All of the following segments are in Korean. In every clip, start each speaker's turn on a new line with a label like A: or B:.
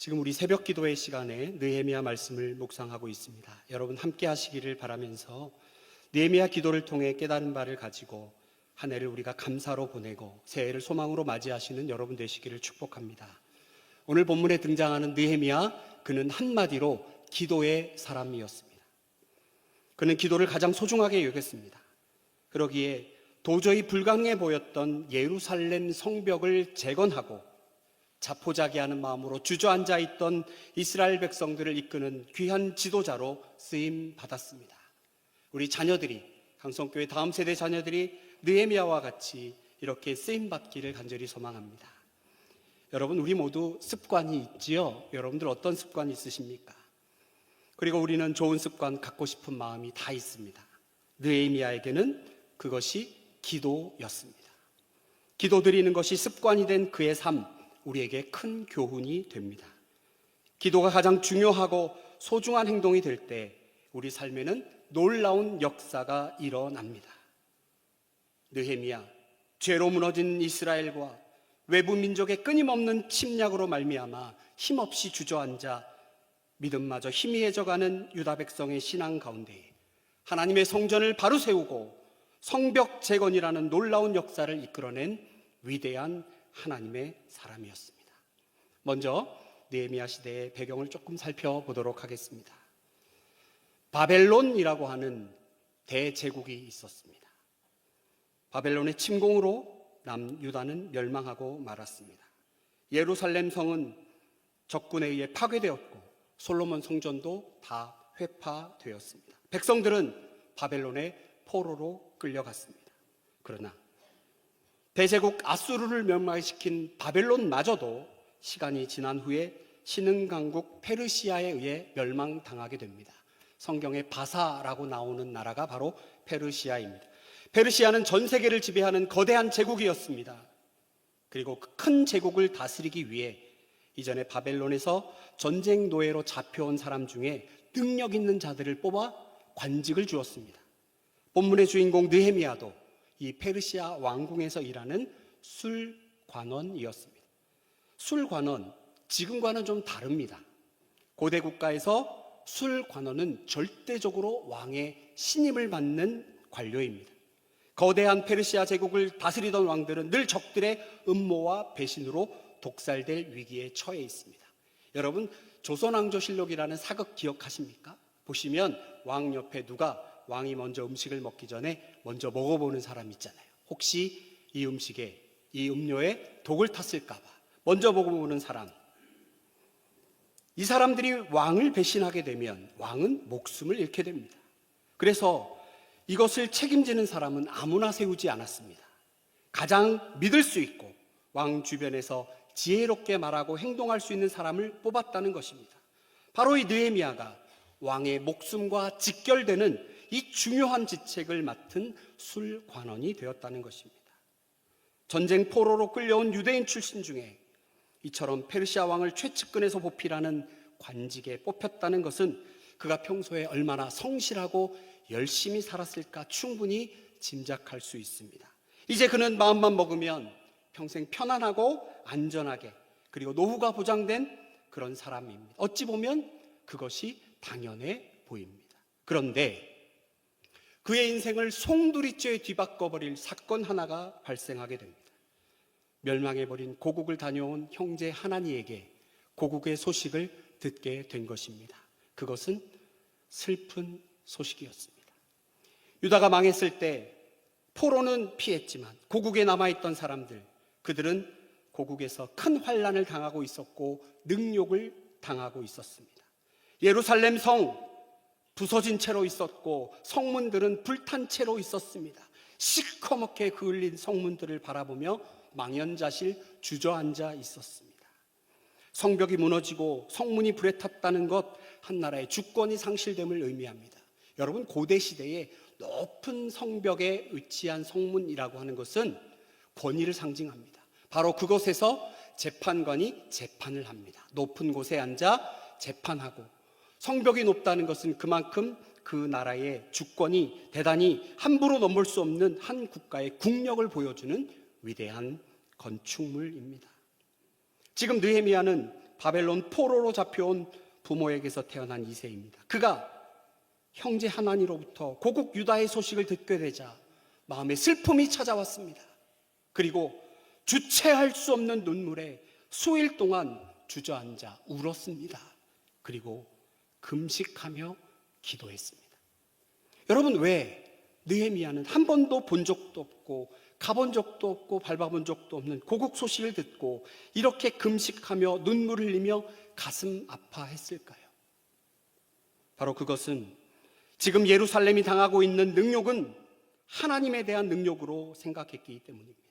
A: 지금 우리 새벽 기도의 시간에 느헤미야 말씀을 묵상하고 있습니다. 여러분 함께 하시기를 바라면서 느헤미야 기도를 통해 깨달은 바를 가지고 한 해를 우리가 감사로 보내고 새해를 소망으로 맞이하시는 여러분 되시기를 축복합니다. 오늘 본문에 등장하는 느헤미야, 그는 한마디로 기도의 사람이었습니다. 그는 기도를 가장 소중하게 여겼습니다. 그러기에 도저히 불가능해 보였던 예루살렘 성벽을 재건하고 자포자기하는 마음으로 주저앉아 있던 이스라엘 백성들을 이끄는 귀한 지도자로 쓰임 받았습니다. 우리 자녀들이, 강성교회 다음 세대 자녀들이 느헤미야와 같이 이렇게 쓰임 받기를 간절히 소망합니다. 여러분, 우리 모두 습관이 있지요? 여러분들 어떤 습관이 있으십니까? 그리고 우리는 좋은 습관 갖고 싶은 마음이 다 있습니다. 느헤미야에게는 그것이 기도였습니다. 기도 드리는 것이 습관이 된 그의 삶, 우리에게 큰 교훈이 됩니다. 기도가 가장 중요하고 소중한 행동이 될 때 우리 삶에는 놀라운 역사가 일어납니다. 느헤미야, 죄로 무너진 이스라엘과 외부 민족의 끊임없는 침략으로 말미암아 힘없이 주저앉아 믿음마저 희미해져가는 유다 백성의 신앙 가운데 하나님의 성전을 바로 세우고 성벽 재건이라는 놀라운 역사를 이끌어낸 위대한 하나님의 사람이었습니다. 먼저 느헤미야 시대의 배경을 조금 살펴보도록 하겠습니다. 바벨론이라고 하는 대제국이 있었습니다. 바벨론의 침공으로 남유다는 멸망하고 말았습니다. 예루살렘 성은 적군에 의해 파괴되었고 솔로몬 성전도 다 회파되었습니다. 백성들은 바벨론의 포로로 끌려갔습니다. 그러나 대제국 아수르를 멸망시킨 바벨론마저도 시간이 지난 후에 신흥강국 페르시아에 의해 멸망당하게 됩니다. 성경에 바사라고 나오는 나라가 바로 페르시아입니다. 페르시아는 전 세계를 지배하는 거대한 제국이었습니다. 그리고 그 큰 제국을 다스리기 위해 이전에 바벨론에서 전쟁 노예로 잡혀온 사람 중에 능력 있는 자들을 뽑아 관직을 주었습니다. 본문의 주인공 느헤미야도 이 페르시아 왕궁에서 일하는 술관원이었습니다. 술관원, 지금과는 좀 다릅니다. 고대 국가에서 술관원은 절대적으로 왕의 신임을 받는 관료입니다. 거대한 페르시아 제국을 다스리던 왕들은 늘 적들의 음모와 배신으로 독살될 위기에 처해 있습니다. 여러분, 조선왕조실록이라는 사극 기억하십니까? 보시면 왕 옆에 왕이 먼저 음식을 먹기 전에 먼저 먹어보는 사람 있잖아요. 혹시 이 음식에, 이 음료에 독을 탔을까 봐 먼저 먹어보는 사람. 이 사람들이 왕을 배신하게 되면 왕은 목숨을 잃게 됩니다. 그래서 이것을 책임지는 사람은 아무나 세우지 않았습니다. 가장 믿을 수 있고 왕 주변에서 지혜롭게 말하고 행동할 수 있는 사람을 뽑았다는 것입니다. 바로 이 느헤미야가 왕의 목숨과 직결되는 이 중요한 직책을 맡은 술관원이 되었다는 것입니다. 전쟁 포로로 끌려온 유대인 출신 중에 이처럼 페르시아 왕을 최측근에서 보필하는 관직에 뽑혔다는 것은 그가 평소에 얼마나 성실하고 열심히 살았을까 충분히 짐작할 수 있습니다. 이제 그는 마음만 먹으면 평생 편안하고 안전하게, 그리고 노후가 보장된 그런 사람입니다. 어찌 보면 그것이 당연해 보입니다. 그런데 그의 인생을 송두리째 뒤바꿔버릴 사건 하나가 발생하게 됩니다. 멸망해버린 고국을 다녀온 형제 하나니에게 고국의 소식을 듣게 된 것입니다. 그것은 슬픈 소식이었습니다. 유다가 망했을 때 포로는 피했지만 고국에 남아있던 사람들, 그들은 고국에서 큰 환난을 당하고 있었고 능욕을 당하고 있었습니다. 예루살렘 성 부서진 채로 있었고 성문들은 불탄 채로 있었습니다. 시커멓게 그을린 성문들을 바라보며 망연자실 주저앉아 있었습니다. 성벽이 무너지고 성문이 불에 탔다는 것, 한 나라의 주권이 상실됨을 의미합니다. 여러분, 고대 시대에 높은 성벽에 위치한 성문이라고 하는 것은 권위를 상징합니다. 바로 그곳에서 재판관이 재판을 합니다. 높은 곳에 앉아 재판하고, 성벽이 높다는 것은 그만큼 그 나라의 주권이 대단히 함부로 넘볼 수 없는 한 국가의 국력을 보여주는 위대한 건축물입니다. 지금 느헤미야는 바벨론 포로로 잡혀온 부모에게서 태어난 이새입니다. 그가 형제 하나니로부터 고국 유다의 소식을 듣게 되자 마음에 슬픔이 찾아왔습니다. 그리고 주체할 수 없는 눈물에 수일 동안 주저앉아 울었습니다. 그리고 금식하며 기도했습니다. 여러분, 왜 느헤미야는 한 번도 본 적도 없고 가본 적도 없고 밟아본 적도 없는 고국 소식을 듣고 이렇게 금식하며 눈물 흘리며 가슴 아파했을까요? 바로 그것은 지금 예루살렘이 당하고 있는 능욕은 하나님에 대한 능욕으로 생각했기 때문입니다.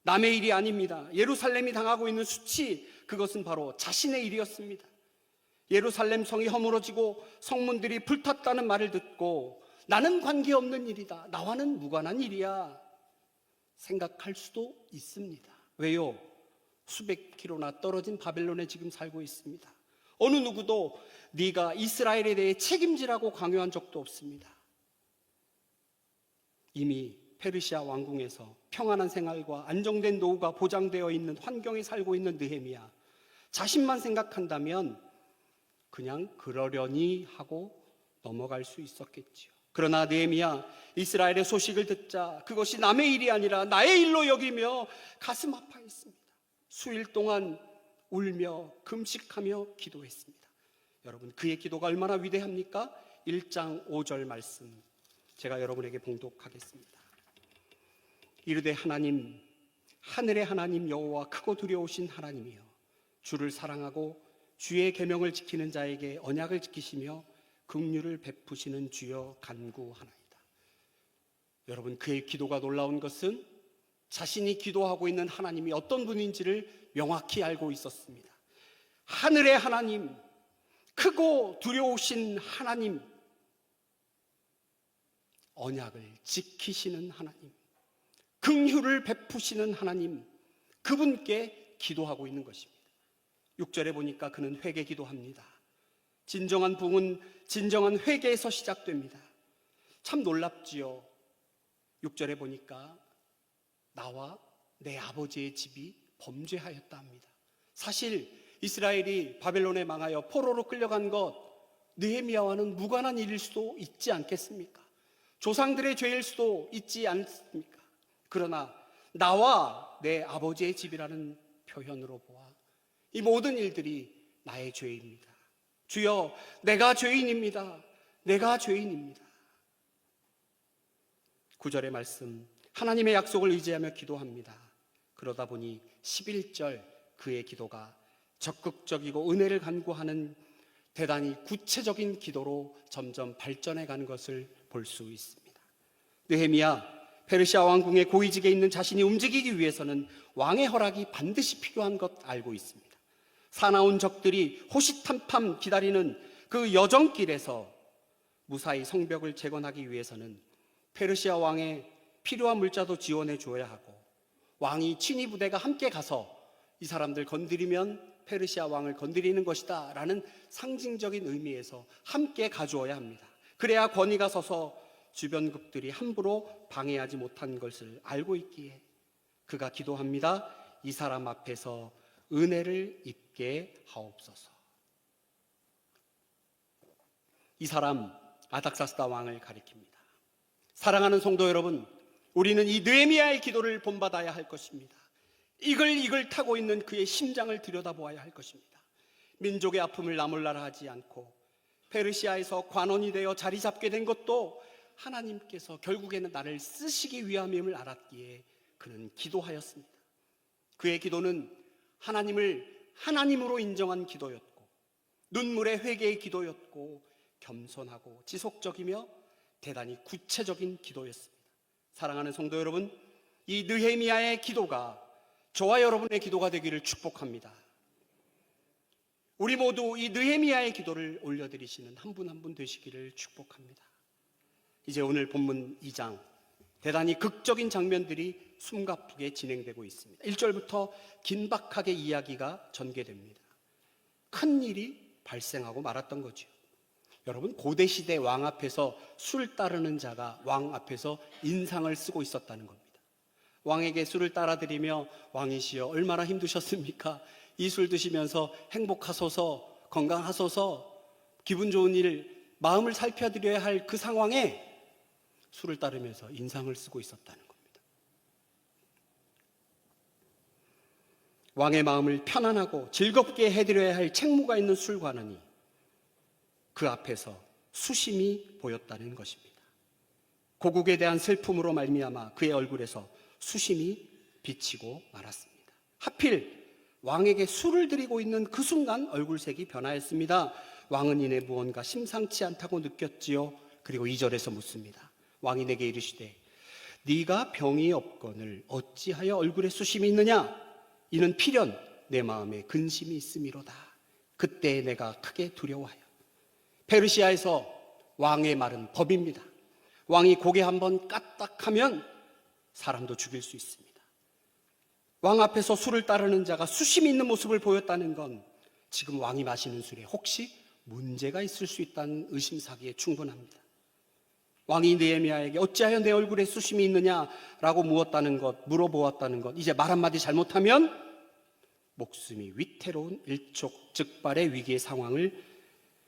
A: 남의 일이 아닙니다. 예루살렘이 당하고 있는 수치, 그것은 바로 자신의 일이었습니다. 예루살렘 성이 허물어지고 성문들이 불탔다는 말을 듣고 나는 관계없는 일이다, 나와는 무관한 일이야 생각할 수도 있습니다. 왜요? 수백 킬로나 떨어진 바벨론에 지금 살고 있습니다. 어느 누구도 네가 이스라엘에 대해 책임지라고 강요한 적도 없습니다. 이미 페르시아 왕궁에서 평안한 생활과 안정된 노후가 보장되어 있는 환경에 살고 있는 느헤미야, 자신만 생각한다면 그냥 그러려니 하고 넘어갈 수 있었겠지요. 그러나 느헤미야, 이스라엘의 소식을 듣자 그것이 남의 일이 아니라 나의 일로 여기며 가슴 아파했습니다. 수일 동안 울며 금식하며 기도했습니다. 여러분, 그의 기도가 얼마나 위대합니까? 1장 5절 말씀 제가 여러분에게 봉독하겠습니다. 이르되 하나님, 하늘의 하나님 여호와 크고 두려우신 하나님이여, 주를 사랑하고 주의 계명을 지키는 자에게 언약을 지키시며 긍휼을 베푸시는 주여 간구하나이다. 여러분, 그의 기도가 놀라운 것은 자신이 기도하고 있는 하나님이 어떤 분인지를 명확히 알고 있었습니다. 하늘의 하나님, 크고 두려우신 하나님, 언약을 지키시는 하나님, 긍휼을 베푸시는 하나님, 그분께 기도하고 있는 것입니다. 6절에 보니까 그는 회개 기도합니다. 진정한 부흥은 진정한 회개에서 시작됩니다. 참 놀랍지요. 6절에 보니까 나와 내 아버지의 집이 범죄하였다 합니다. 사실 이스라엘이 바벨론에 망하여 포로로 끌려간 것, 느헤미야와는 무관한 일일 수도 있지 않겠습니까? 조상들의 죄일 수도 있지 않습니까? 그러나 나와 내 아버지의 집이라는 표현으로 보아 이 모든 일들이 나의 죄입니다. 주여, 내가 죄인입니다. 내가 죄인입니다. 9절의 말씀, 하나님의 약속을 의지하며 기도합니다. 그러다 보니 11절 그의 기도가 적극적이고 은혜를 간구하는 대단히 구체적인 기도로 점점 발전해 가는 것을 볼 수 있습니다. 느헤미야, 페르시아 왕궁의 고위직에 있는 자신이 움직이기 위해서는 왕의 허락이 반드시 필요한 것 알고 있습니다. 사나운 적들이 호시탐탐 기다리는 그 여정길에서 무사히 성벽을 재건하기 위해서는 페르시아 왕의 필요한 물자도 지원해 줘야 하고, 왕이 친위 부대가 함께 가서 이 사람들 건드리면 페르시아 왕을 건드리는 것이다 라는 상징적인 의미에서 함께 가주어야 합니다. 그래야 권위가 서서 주변국들이 함부로 방해하지 못한 것을 알고 있기에 그가 기도합니다. 이 사람 앞에서 은혜를 입게 하옵소서. 이 사람 아닥사스다 왕을 가리킵니다. 사랑하는 성도 여러분, 우리는 이 느헤미야의 기도를 본받아야 할 것입니다. 이글 타고 있는 그의 심장을 들여다보아야 할 것입니다. 민족의 아픔을 나몰라라 하지 않고 페르시아에서 관원이 되어 자리 잡게 된 것도 하나님께서 결국에는 나를 쓰시기 위함임을 알았기에 그는 기도하였습니다. 그의 기도는 하나님을 하나님으로 인정한 기도였고, 눈물의 회개의 기도였고, 겸손하고 지속적이며 대단히 구체적인 기도였습니다. 사랑하는 성도 여러분, 이 느헤미야의 기도가 저와 여러분의 기도가 되기를 축복합니다. 우리 모두 이 느헤미야의 기도를 올려드리시는 한 분 한 분 되시기를 축복합니다. 이제 오늘 본문 2장, 대단히 극적인 장면들이 숨가쁘게 진행되고 있습니다. 1절부터 긴박하게 이야기가 전개됩니다. 큰 일이 발생하고 말았던 거죠. 여러분, 고대시대 왕 앞에서 술 따르는 자가 왕 앞에서 인상을 쓰고 있었다는 겁니다. 왕에게 술을 따라드리며 왕이시여 얼마나 힘드셨습니까? 이 술 드시면서 행복하소서, 건강하소서, 기분 좋은 일, 마음을 살펴드려야 할 그 상황에 술을 따르면서 인상을 쓰고 있었다는 겁니다. 왕의 마음을 편안하고 즐겁게 해드려야 할 책무가 있는 술관원이 그 앞에서 수심이 보였다는 것입니다. 고국에 대한 슬픔으로 말미암아 그의 얼굴에서 수심이 비치고 말았습니다. 하필 왕에게 술을 드리고 있는 그 순간 얼굴색이 변하였습니다. 왕은 이내 무언가 심상치 않다고 느꼈지요. 그리고 2절에서 묻습니다. 왕이 내게 이르시되 네가 병이 없거늘 어찌하여 얼굴에 수심이 있느냐? 이는 필연 내 마음에 근심이 있음이로다. 그때 내가 크게 두려워하여. 페르시아에서 왕의 말은 법입니다. 왕이 고개 한번 까딱하면 사람도 죽일 수 있습니다. 왕 앞에서 술을 따르는 자가 수심이 있는 모습을 보였다는 건 지금 왕이 마시는 술에 혹시 문제가 있을 수 있다는 의심사기에 충분합니다. 왕이 느헤미야에게 어찌하여 내 얼굴에 수심이 있느냐라고 물어보았다는 것, 이제 말 한마디 잘못하면 목숨이 위태로운 일촉즉발의 위기의 상황을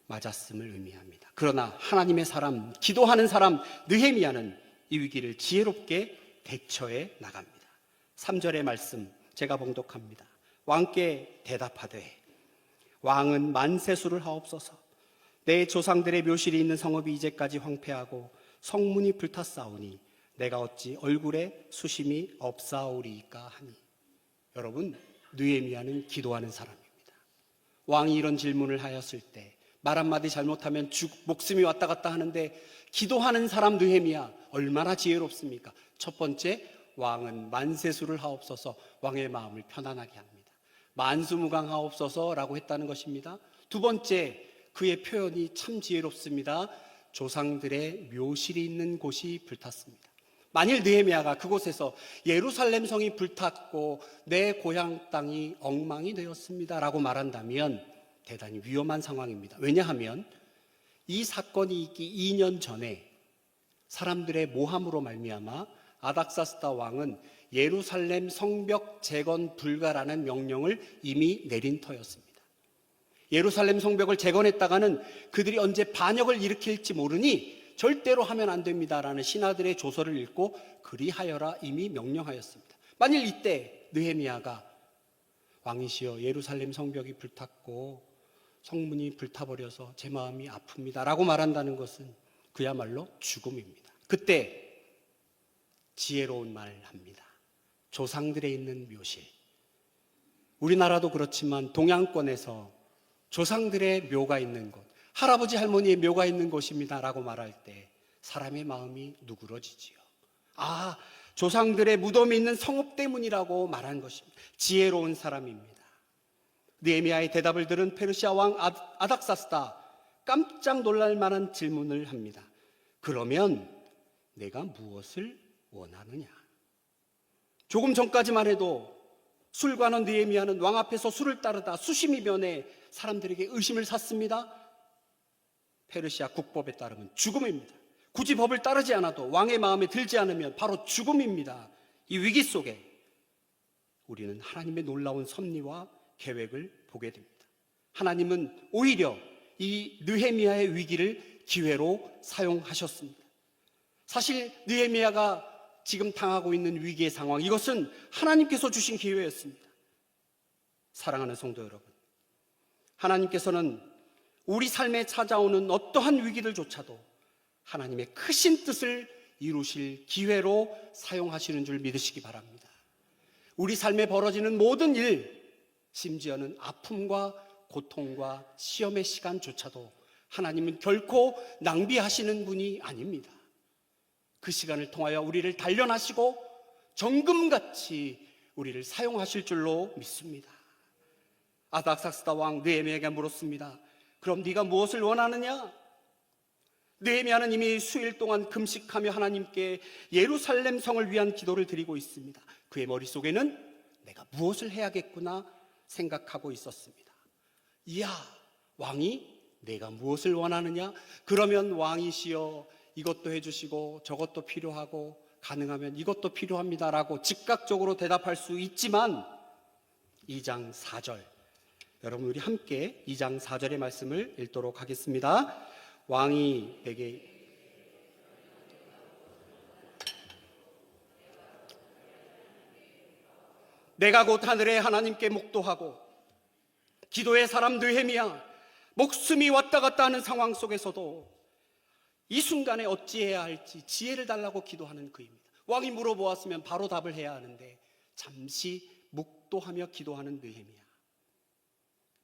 A: 맞았음을 의미합니다. 그러나 하나님의 사람, 기도하는 사람 느헤미야는 이 위기를 지혜롭게 대처해 나갑니다. 3절의 말씀 제가 봉독합니다. 왕께 대답하되 왕은 만세수를 하옵소서. 내 조상들의 묘실이 있는 성읍이 이제까지 황폐하고 성문이 불탔사오니 내가 어찌 얼굴에 수심이 없사오리이까 하니. 여러분, 느헤미야는 기도하는 사람입니다. 왕이 이런 질문을 하였을 때 말 한마디 잘못하면 목숨이 왔다 갔다 하는데 기도하는 사람 느헤미야 얼마나 지혜롭습니까? 첫 번째, 왕은 만세수를 하옵소서. 왕의 마음을 편안하게 합니다. 만수무강하옵소서라고 했다는 것입니다. 두 번째, 그의 표현이 참 지혜롭습니다. 조상들의 묘실이 있는 곳이 불탔습니다. 만일 느헤미야가 그곳에서 예루살렘 성이 불탔고 내 고향 땅이 엉망이 되었습니다 라고 말한다면 대단히 위험한 상황입니다. 왜냐하면 이 사건이 있기 2년 전에 사람들의 모함으로 말미암아 아닥사스다 왕은 예루살렘 성벽 재건 불가라는 명령을 이미 내린 터였습니다. 예루살렘 성벽을 재건했다가는 그들이 언제 반역을 일으킬지 모르니 절대로 하면 안 됩니다라는 신하들의 조서를 읽고 그리하여라 이미 명령하였습니다. 만일 이때 느헤미야가 왕이시여 예루살렘 성벽이 불탔고 성문이 불타버려서 제 마음이 아픕니다 라고 말한다는 것은 그야말로 죽음입니다. 그때 지혜로운 말을 합니다. 조상들에 있는 묘실. 우리나라도 그렇지만 동양권에서 조상들의 묘가 있는 곳, 할아버지 할머니의 묘가 있는 곳입니다 라고 말할 때 사람의 마음이 누그러지지요. 아, 조상들의 무덤이 있는 성읍 때문이라고 말한 것입니다. 지혜로운 사람입니다. 느헤미야의 대답을 들은 페르시아 왕 아닥사스다 깜짝 놀랄 만한 질문을 합니다. 그러면 내가 무엇을 원하느냐? 조금 전까지만 해도 술관원 느헤미야는 왕 앞에서 술을 따르다 수심이 변해 사람들에게 의심을 샀습니다. 페르시아 국법에 따르면 죽음입니다. 굳이 법을 따르지 않아도 왕의 마음에 들지 않으면 바로 죽음입니다. 이 위기 속에 우리는 하나님의 놀라운 섭리와 계획을 보게 됩니다. 하나님은 오히려 이 느헤미야의 위기를 기회로 사용하셨습니다. 사실 느헤미야가 지금 당하고 있는 위기의 상황, 이것은 하나님께서 주신 기회였습니다. 사랑하는 성도 여러분, 하나님께서는 우리 삶에 찾아오는 어떠한 위기들조차도 하나님의 크신 뜻을 이루실 기회로 사용하시는 줄 믿으시기 바랍니다. 우리 삶에 벌어지는 모든 일, 심지어는 아픔과 고통과 시험의 시간조차도 하나님은 결코 낭비하시는 분이 아닙니다. 그 시간을 통하여 우리를 단련하시고 정금같이 우리를 사용하실 줄로 믿습니다. 아닥사스다 왕 느헤미야에게 물었습니다. 그럼 네가 무엇을 원하느냐? 느헤미야는 이미 수일 동안 금식하며 하나님께 예루살렘 성을 위한 기도를 드리고 있습니다. 그의 머릿속에는 내가 무엇을 해야겠구나 생각하고 있었습니다. 이야, 왕이 내가 무엇을 원하느냐? 그러면 왕이시여 이것도 해주시고 저것도 필요하고 가능하면 이것도 필요합니다라고 즉각적으로 대답할 수 있지만 2장 4절 여러분 우리 함께 2장 4절의 말씀을 읽도록 하겠습니다. 왕이 내게 내가 곧 하늘의 하나님께 묵도하고 기도의 사람 느헤미야 목숨이 왔다 갔다 하는 상황 속에서도 이 순간에 어찌해야 할지 지혜를 달라고 기도하는 그입니다. 왕이 물어보았으면 바로 답을 해야 하는데 잠시 묵도하며 기도하는 느헤미야.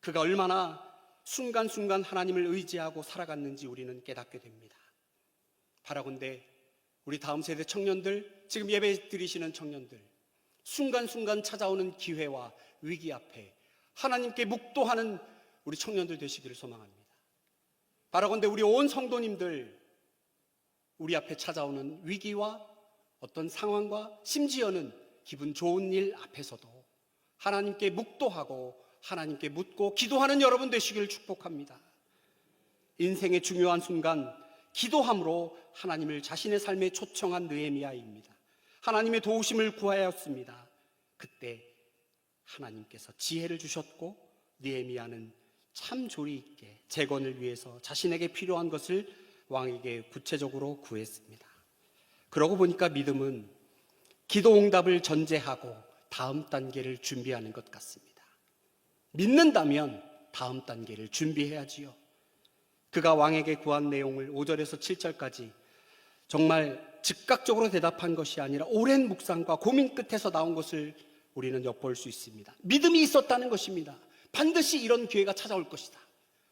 A: 그가 얼마나 순간순간 하나님을 의지하고 살아갔는지 우리는 깨닫게 됩니다. 바라건대 우리 다음 세대 청년들, 지금 예배 드리시는 청년들, 순간순간 찾아오는 기회와 위기 앞에 하나님께 묵도하는 우리 청년들 되시기를 소망합니다. 바라건대 우리 온 성도님들, 우리 앞에 찾아오는 위기와 어떤 상황과 심지어는 기분 좋은 일 앞에서도 하나님께 묵도하고 하나님께 묻고 기도하는 여러분 되시기를 축복합니다. 인생의 중요한 순간 기도함으로 하나님을 자신의 삶에 초청한 느헤미야입니다. 하나님의 도우심을 구하였습니다. 그때 하나님께서 지혜를 주셨고 느헤미야는 참 조리 있게 재건을 위해서 자신에게 필요한 것을 왕에게 구체적으로 구했습니다. 그러고 보니까 믿음은 기도 응답을 전제하고 다음 단계를 준비하는 것 같습니다. 믿는다면 다음 단계를 준비해야지요. 그가 왕에게 구한 내용을 5절에서 7절까지 정말 즉각적으로 대답한 것이 아니라 오랜 묵상과 고민 끝에서 나온 것을 우리는 엿볼 수 있습니다. 믿음이 있었다는 것입니다. 반드시 이런 기회가 찾아올 것이다.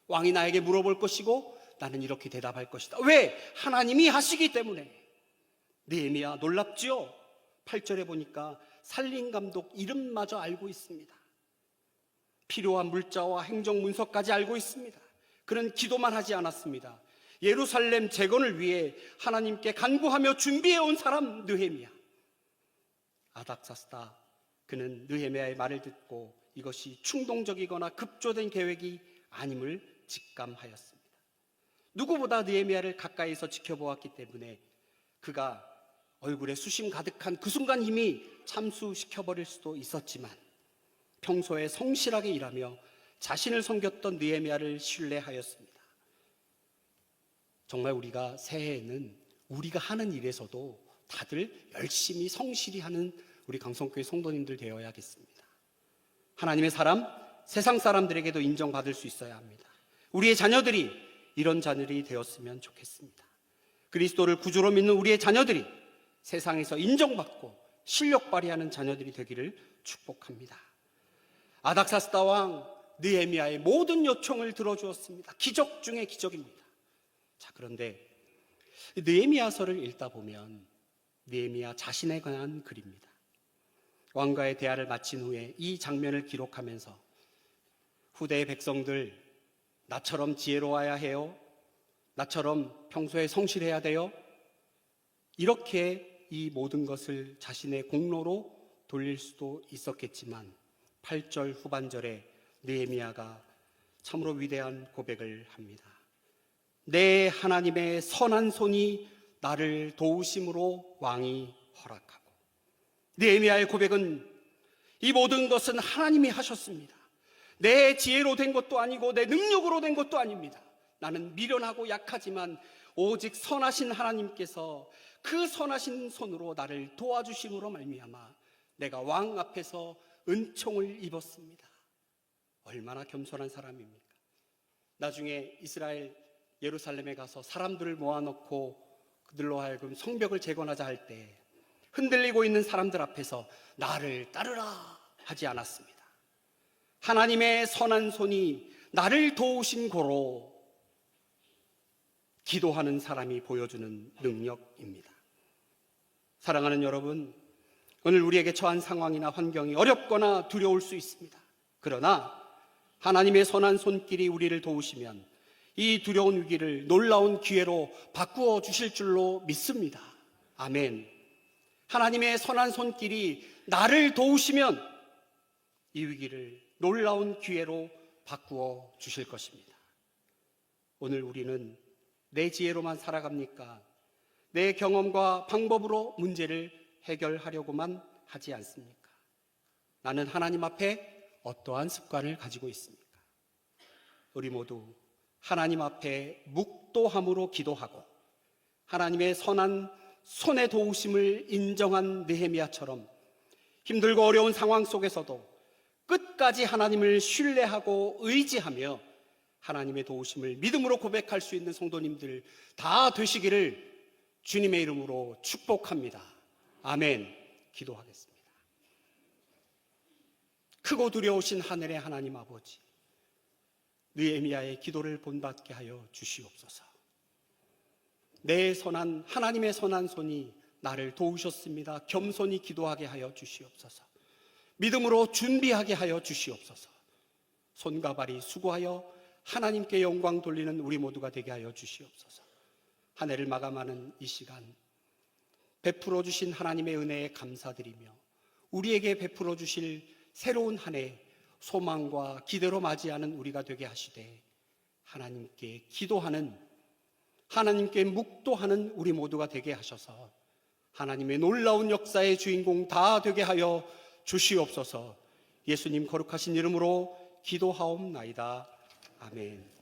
A: 왕이 나에게 물어볼 것이고 나는 이렇게 대답할 것이다. 왜? 하나님이 하시기 때문에. 느헤미야 놀랍지요? 8절에 보니까 살림감독 이름마저 알고 있습니다. 필요한 물자와 행정문서까지 알고 있습니다. 그는 기도만 하지 않았습니다. 예루살렘 재건을 위해 하나님께 간구하며 준비해온 사람 느헤미야. 아닥사스다, 그는 느헤미야의 말을 듣고 이것이 충동적이거나 급조된 계획이 아님을 직감하였습니다. 누구보다 느헤미야를 가까이서 지켜보았기 때문에 그가 얼굴에 수심 가득한 그 순간 힘이 참수시켜버릴 수도 있었지만 평소에 성실하게 일하며 자신을 섬겼던 느헤미야를 신뢰하였습니다. 정말 우리가 새해에는 우리가 하는 일에서도 다들 열심히 성실히 하는 우리 강성교회 성도님들 되어야겠습니다. 하나님의 사람, 세상 사람들에게도 인정받을 수 있어야 합니다. 우리의 자녀들이 이런 자녀들이 되었으면 좋겠습니다. 그리스도를 구주로 믿는 우리의 자녀들이 세상에서 인정받고 실력 발휘하는 자녀들이 되기를 축복합니다. 아닥사스다 왕 느헤미야의 모든 요청을 들어주었습니다. 기적 중에 기적입니다. 자, 그런데 느헤미야서를 읽다 보면 느헤미야 자신에 관한 글입니다. 왕과의 대화를 마친 후에 이 장면을 기록하면서 후대의 백성들, 나처럼 지혜로워야 해요? 나처럼 평소에 성실해야 돼요? 이렇게 이 모든 것을 자신의 공로로 돌릴 수도 있었겠지만 8절 후반절에 느헤미야가 참으로 위대한 고백을 합니다. 내 하나님의 선한 손이 나를 도우심으로 왕이 허락하고. 느헤미야의 고백은 이 모든 것은 하나님이 하셨습니다. 내 지혜로 된 것도 아니고 내 능력으로 된 것도 아닙니다. 나는 미련하고 약하지만 오직 선하신 하나님께서 그 선하신 손으로 나를 도와주심으로 말미암아 내가 왕 앞에서 은총을 입었습니다. 얼마나 겸손한 사람입니까? 나중에 이스라엘 예루살렘에 가서 사람들을 모아놓고 그들로 하여금 성벽을 재건하자 할 때 흔들리고 있는 사람들 앞에서 나를 따르라 하지 않았습니다. 하나님의 선한 손이 나를 도우신 고로 기도하는 사람이 보여주는 능력입니다. 사랑하는 여러분, 오늘 우리에게 처한 상황이나 환경이 어렵거나 두려울 수 있습니다. 그러나 하나님의 선한 손길이 우리를 도우시면 이 두려운 위기를 놀라운 기회로 바꾸어 주실 줄로 믿습니다. 아멘. 하나님의 선한 손길이 나를 도우시면 이 위기를 놀라운 기회로 바꾸어 주실 것입니다. 오늘 우리는 내 지혜로만 살아갑니까? 내 경험과 방법으로 문제를 해결하려고만 하지 않습니까? 나는 하나님 앞에 어떠한 습관을 가지고 있습니까? 우리 모두 하나님 앞에 묵도함으로 기도하고 하나님의 선한 손의 도우심을 인정한 느헤미야처럼 힘들고 어려운 상황 속에서도 끝까지 하나님을 신뢰하고 의지하며 하나님의 도우심을 믿음으로 고백할 수 있는 성도님들 다 되시기를 주님의 이름으로 축복합니다. 아멘. 기도하겠습니다. 크고 두려우신 하늘의 하나님 아버지, 느헤미야의 기도를 본받게 하여 주시옵소서. 내 선한 하나님의 선한 손이 나를 도우셨습니다. 겸손히 기도하게 하여 주시옵소서. 믿음으로 준비하게 하여 주시옵소서. 손과 발이 수고하여 하나님께 영광 돌리는 우리 모두가 되게 하여 주시옵소서. 한 해를 마감하는 이 시간 베풀어 주신 하나님의 은혜에 감사드리며 우리에게 베풀어 주실 새로운 한 해 소망과 기대로 맞이하는 우리가 되게 하시되 하나님께 기도하는, 하나님께 묵도하는 우리 모두가 되게 하셔서 하나님의 놀라운 역사의 주인공 다 되게 하여 주시옵소서. 예수님 거룩하신 이름으로 기도하옵나이다. 아멘.